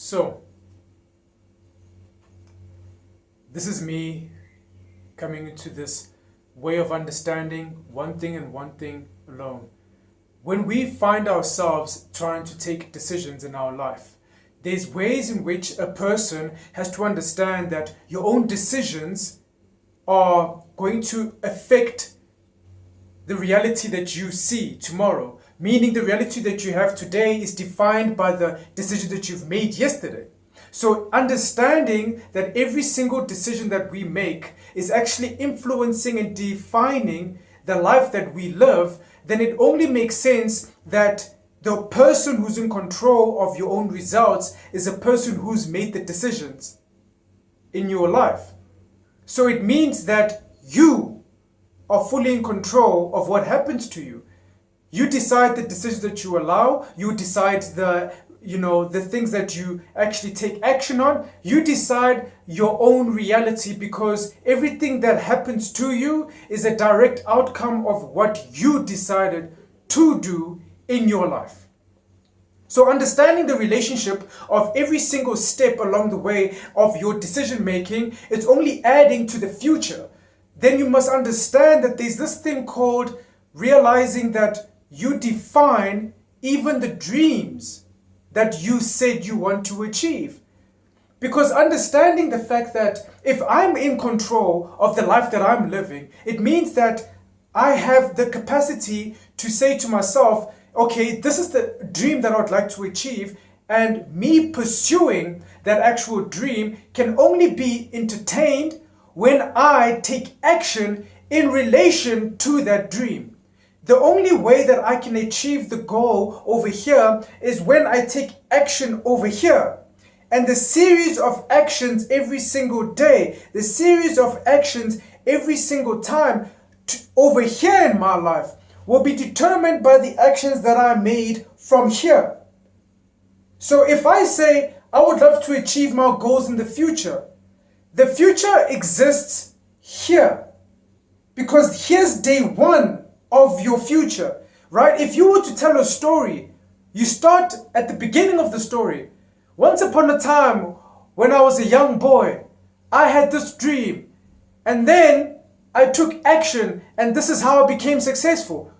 So, this is me coming into this way of understanding one thing and one thing alone. When we find ourselves trying to take decisions in our life, there's ways in which a person has to understand that your own decisions are going to affect the reality that you see tomorrow. Meaning the reality that you have today is defined by the decision that you've made yesterday. So understanding that every single decision that we make is actually influencing and defining the life that we live, then it only makes sense that the person who's in control of your own results is a person who's made the decisions in your life. So it means that you are fully in control of what happens to you. You decide the decisions that you allow, you decide the things that you actually take action on. You decide your own reality, because everything that happens to you is a direct outcome of what you decided to do in your life. So understanding the relationship of every single step along the way of your decision making, it's only adding to the future. Then you must understand that there's this thing called realizing that you define even the dreams that you said you want to achieve. Because understanding the fact that if I'm in control of the life that I'm living, it means that I have the capacity to say to myself, okay, this is the dream that I would like to achieve, and me pursuing that actual dream can only be entertained when I take action in relation to that dream. The only way that I can achieve the goal over here is when I take action over here. And the series of actions every single day, the series of actions every single time over here in my life will be determined by the actions that I made from here. So if I say I would love to achieve my goals in the future exists here. Because here's day one of your future, right? If you were to tell a story, you start at the beginning of the story. Once upon a time, when I was a young boy, I had this dream, and then I took action, and this is how I became successful.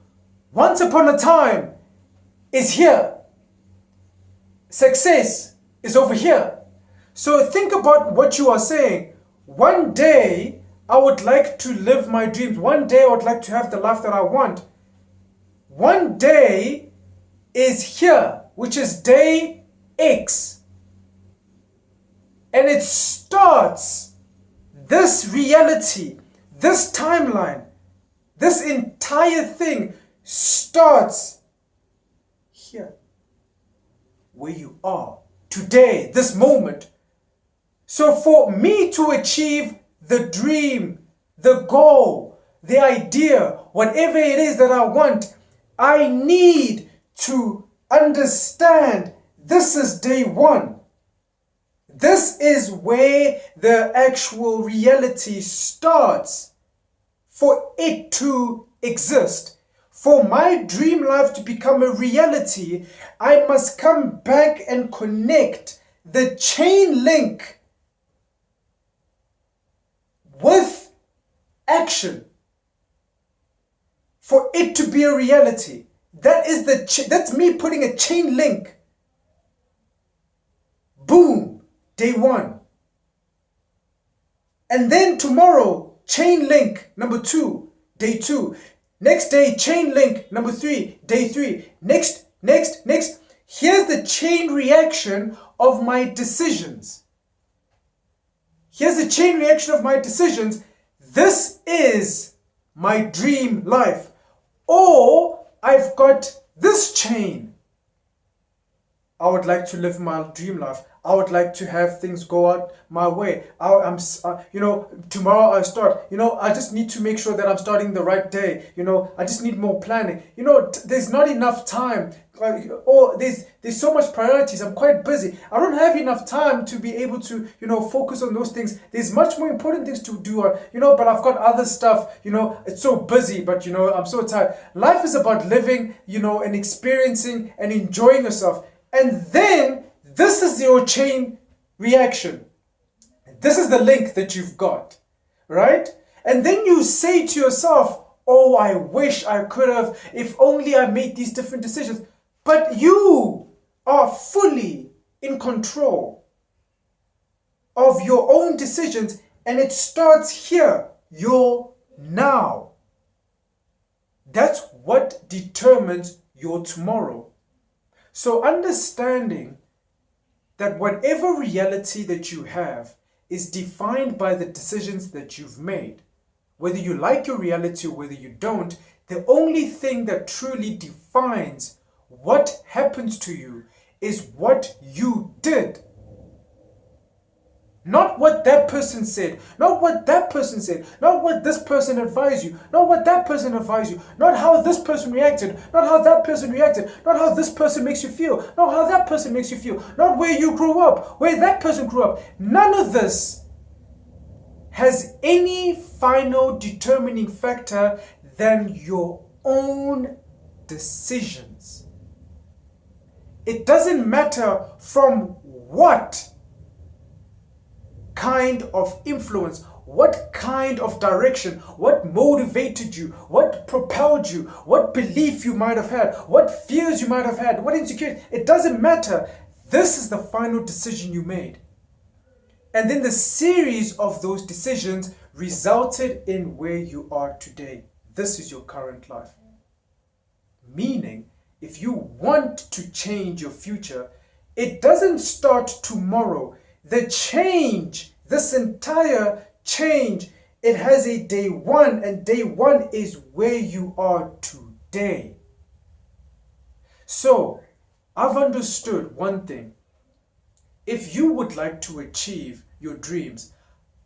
Once upon a time is here. Success is over here. So think about what you are saying. One day, I would like to live my dreams. One day I would like to have the life that I want. One day is here, which is day X. And it starts, this reality, this timeline, this entire thing starts here, where you are today, this moment. So for me to achieve the dream, the goal, the idea, whatever it is that I want, I need to understand this is day one. This is where the actual reality starts for it to exist. For my dream life to become a reality, I must come back and connect the chain link with action for it to be a reality. That's me putting a chain link. Boom, day one. And then tomorrow, chain link number 2, day 2. Next day, chain link number 3, day 3. Next. Here's the chain reaction of my decisions. Here's the chain reaction of my decisions. This is my dream life. Or I've got this chain. I would like to live my dream life. I would like to have things go out my way. Tomorrow I start. I just need to make sure that I'm starting the right day. I just need more planning. There's not enough time. There's so much priorities. I'm quite busy. I don't have enough time to be able to, focus on those things. There's much more important things to do, but I've got other stuff, it's so busy, but, I'm so tired. Life is about living, and experiencing and enjoying yourself. And then This is your chain reaction. This is the link that you've got, right? And then you say to yourself, oh, I wish I could have, if only I made these different decisions. But you are fully in control of your own decisions, and it starts here, your now. That's what determines your tomorrow. So understanding that whatever reality that you have is defined by the decisions that you've made. Whether you like your reality or whether you don't, the only thing that truly defines what happens to you is what you did. Not what that person said, not what that person said, not what this person advised you, not what that person advised you, not how this person reacted, not how that person reacted, not how this person makes you feel, not how that person makes you feel, not where you grew up, where that person grew up. None of this has any final determining factor than your own decisions. It doesn't matter from what kind of influence, what kind of direction, what motivated you, what propelled you, what belief you might have had, what fears you might have had, what insecurity. It doesn't matter. This is the final decision you made. And then the series of those decisions resulted in where you are today. This is your current life. Meaning, if you want to change your future, it doesn't start tomorrow. The change, this entire change, it has a day one, and day one is where you are today. So, I've understood one thing. If you would like to achieve your dreams,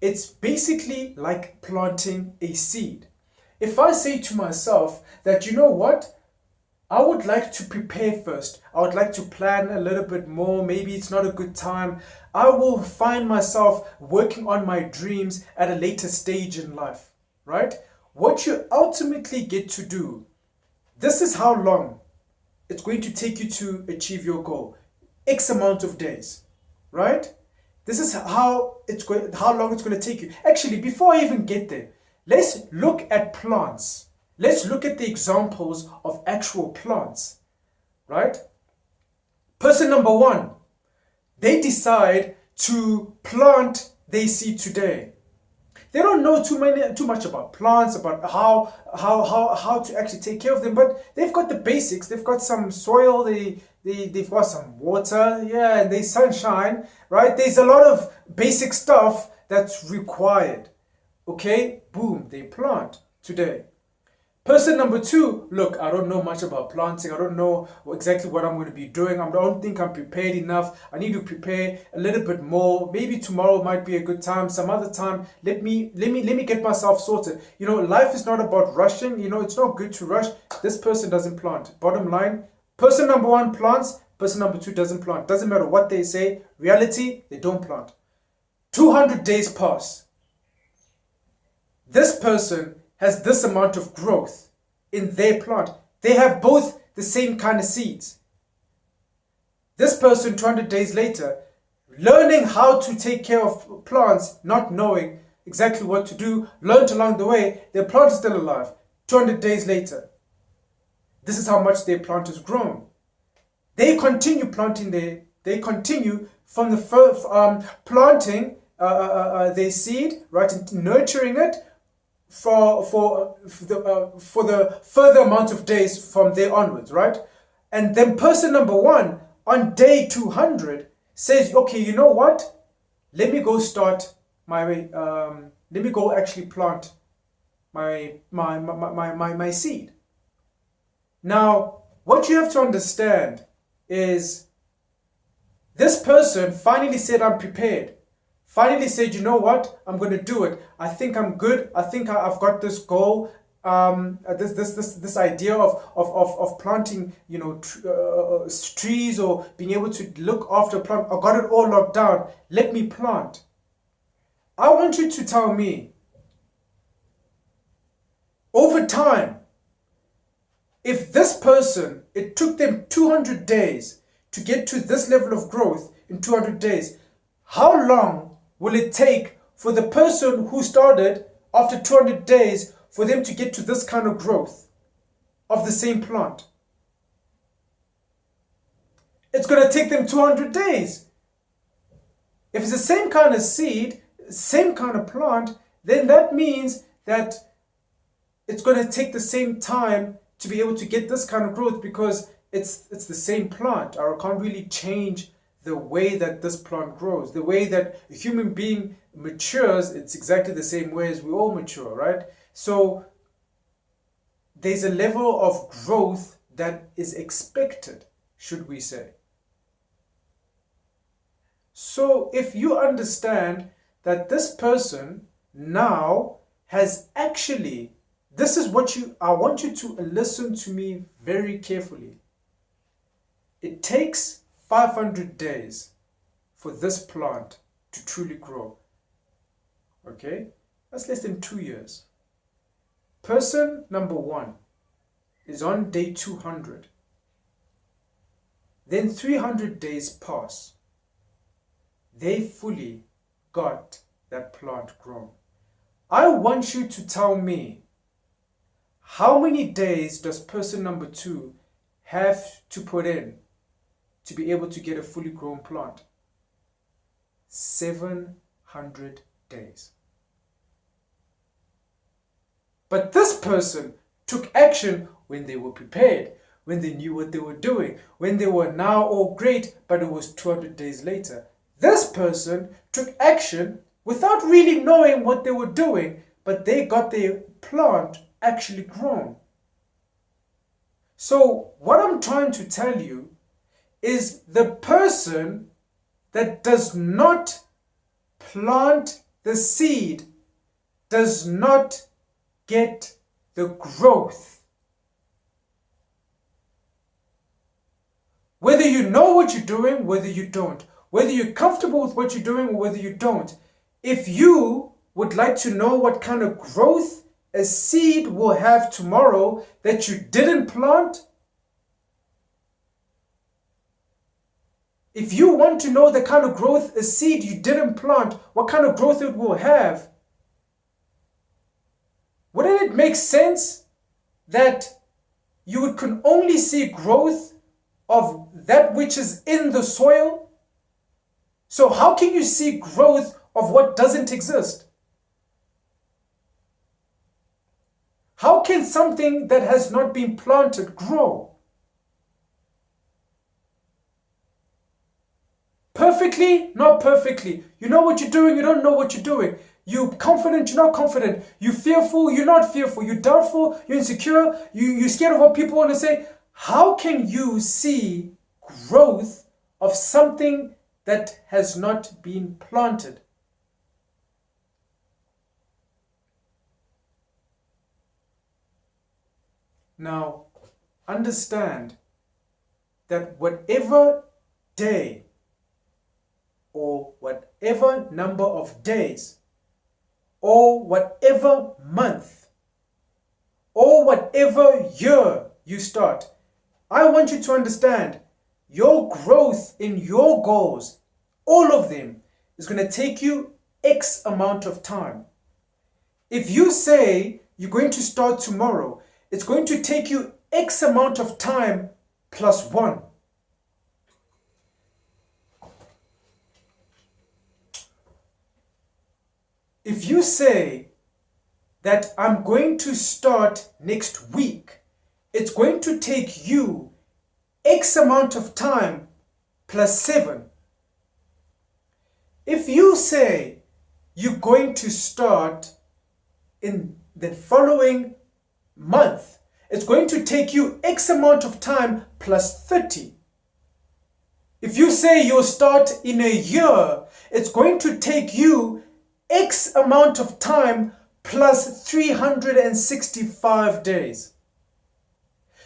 it's basically like planting a seed. If I say to myself that, you know what, I would like to prepare first. I would like to plan a little bit more. Maybe it's not a good time. I will find myself working on my dreams at a later stage in life, right? What you ultimately get to do, this is how long it's going to take you to achieve your goal. X amount of days, right? This is how long it's going to take you. Actually, before I even get there, let's look at plants. Let's look at the examples of actual plants, right? Person number one, they decide to plant their seed today. They don't know too much about plants, about how to actually take care of them, but they've got the basics. They've got some soil, they've got some water, yeah, and there's sunshine, right? There's a lot of basic stuff that's required. Okay, boom, they plant today. Person number two, look, I don't know much about planting. I don't know exactly what I'm going to be doing. I don't think I'm prepared enough. I need to prepare a little bit more. Maybe tomorrow might be a good time. Some other time, let me get myself sorted. You know, life is not about rushing. You know, it's not good to rush. This person doesn't plant. Bottom line, person number one plants. Person number two doesn't plant. Doesn't matter what they say. Reality, they don't plant. 200 days pass. This person has this amount of growth in their plant. They have both the same kind of seeds. This person 200 days later, learning how to take care of plants, not knowing exactly what to do, learned along the way, their plant is still alive. 200 days later, this is how much their plant has grown. They continue planting they continue from the first, planting their seed, right, and nurturing it, for the further amount of days from there onwards, right? And then person number one on day 200 says, okay, you know what? Let me go start let me go actually plant my seed. Now, what you have to understand is this person finally said, I'm prepared. Finally said, you know what, I'm going to do it. I think I'm good. I think I've got this goal, this idea of planting, you know, trees or being able to look after a plant. I got it all locked down. Let me plant. I want you to tell me, over time, if this person, it took them 200 days to get to this level of growth, in 200 days. How long will it take for the person who started after 200 days for them to get to this kind of growth of the same plant? It's going to take them 200 days. If it's the same kind of seed, same kind of plant, then that means that it's going to take the same time to be able to get this kind of growth, because it's the same plant. I can't really change the way that this plant grows. The way that a human being matures, it's exactly the same way as we all mature, right? So there's a level of growth that is expected, should we say. So if you understand that this person now has actually, this is what I want you to listen to me very carefully. It takes 500 days for this plant to truly grow. Okay? That's less than 2 years. Person number 1 is on day 200. Then 300 days pass. They fully got that plant grown. I want you to tell me, how many days does person number 2 have to put in to be able to get a fully grown plant? 700 days. But this person took action when they were prepared, when they knew what they were doing, when they were now all great, but it was 200 days later. This person took action without really knowing what they were doing, but they got their plant actually grown. So what I'm trying to tell you is, the person that does not plant the seed does not get the growth. Whether you know what you're doing, whether you don't, whether you're comfortable with what you're doing or whether you don't, if you would like to know what kind of growth a seed will have tomorrow that you didn't plant, if you want to know the kind of growth a seed you didn't plant, what kind of growth it will have, wouldn't it make sense that you can only see growth of that which is in the soil? So how can you see growth of what doesn't exist? How can something that has not been planted grow? Perfectly, not perfectly. You know what you're doing, you don't know what you're doing. You're confident, you're not confident. You're fearful, you're not fearful. You're doubtful, you're insecure, you're scared of what people want to say. How can you see growth of something that has not been planted? Now, understand that whatever day or whatever number of days or whatever month or whatever year you start, I want you to understand your growth in your goals, all of them, is going to take you X amount of time. If you say you're going to start tomorrow, it's going to take you X amount of time plus 1. If you say that I'm going to start next week, it's going to take you X amount of time plus 7. If you say you're going to start in the following month, it's going to take you X amount of time plus 30. If you say you'll start in a year, it's going to take you X amount of time plus 365 days.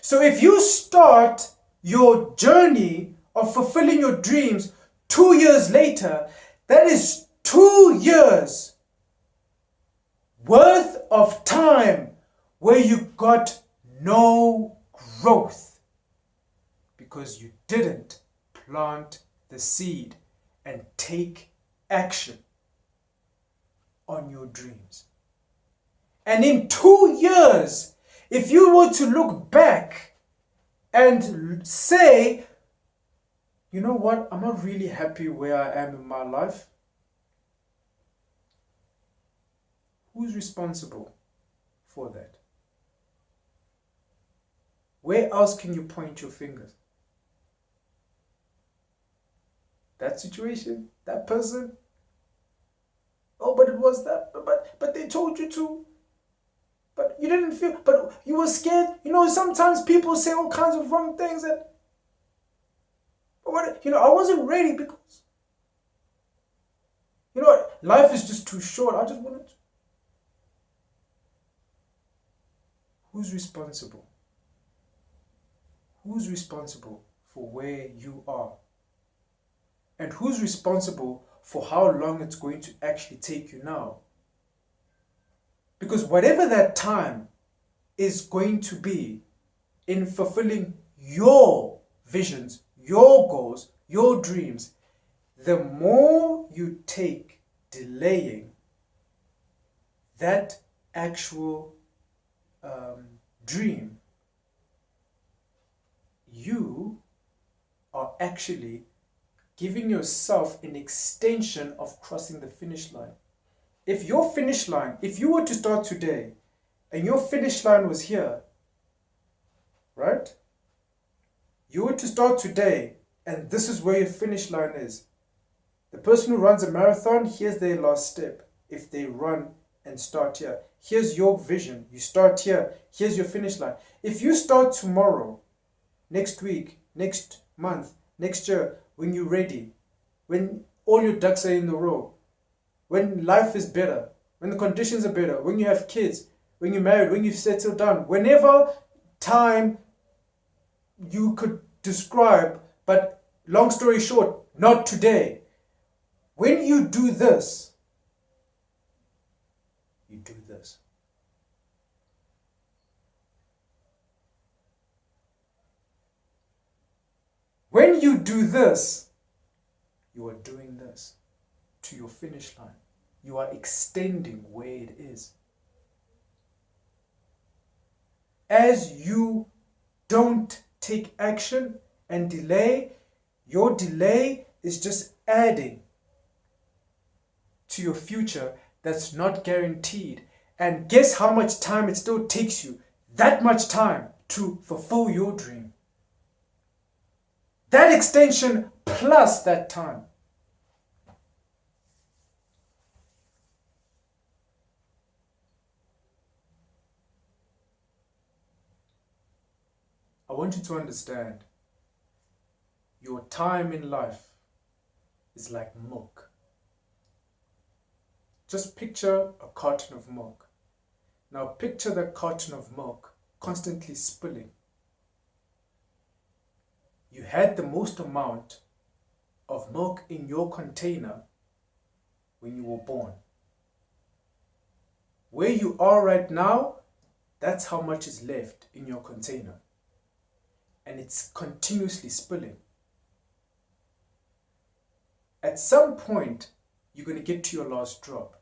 So if you start your journey of fulfilling your dreams 2 years later, that is 2 years worth of time where you got no growth because you didn't plant the seed. and take action on your dreams. And in 2 years, if you were to look back and say, you know what, I'm not really happy where I am in my life, who's responsible for that? Where else can you point your fingers? That situation, that person. Oh, but it was that, but they told you to. But you didn't feel, but you were scared. You know, sometimes people say all kinds of wrong things and, what, I wasn't ready because, life is just too short. I just wanted to. Who's responsible? Who's responsible for where you are? And who's responsible for how long it's going to actually take you now? Because whatever that time is going to be in fulfilling your visions, your goals, your dreams, the more you take delaying that actual dream, you are actually giving yourself an extension of crossing the finish line. If your finish line, if you were to start today and your finish line was here, right? You were to start today and this is where your finish line is. The person who runs a marathon, here's their last step. If they run and start here, here's your vision. You start here, here's your finish line. If you start tomorrow, next week, next month, next year, when you're ready, when all your ducks are in the row, when life is better, when the conditions are better, when you have kids, when you're married, when you've settled down, whenever time you could describe, but long story short, not today. When you do this, you do this. When you do this, you are doing this to your finish line. You are extending where it is. As you don't take action and delay, your delay is just adding to your future that's not guaranteed. And guess how much time it still takes you? That much time to fulfill your dream. That extension plus that time. I want you to understand your time in life is like milk. Just picture a carton of milk. Now picture that carton of milk constantly spilling. You had the most amount of milk in your container when you were born. Where you are right now, that's how much is left in your container. And it's continuously spilling. At some point, you're going to get to your last drop.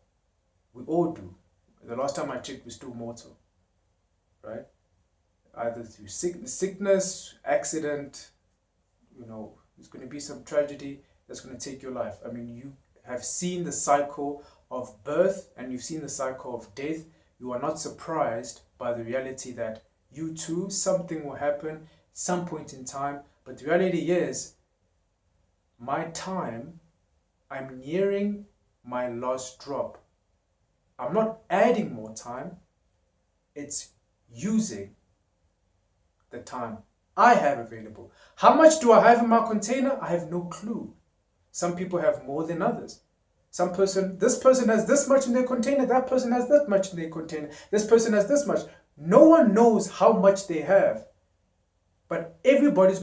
We all do. The last time I checked, we're still mortal. Right? Either through sickness, accident, there's going to be some tragedy that's going to take your life. I mean, you have seen the cycle of birth and you've seen the cycle of death. You are not surprised by the reality that you too, something will happen some point in time. But the reality is, my time, I'm nearing my last drop. I'm not adding more time. It's using the time I have available. How much do I have in my container? I have no clue. Some people have more than others. This person has this much in their container, that person has that much in their container, this person has this much. No one knows how much they have, but everybody's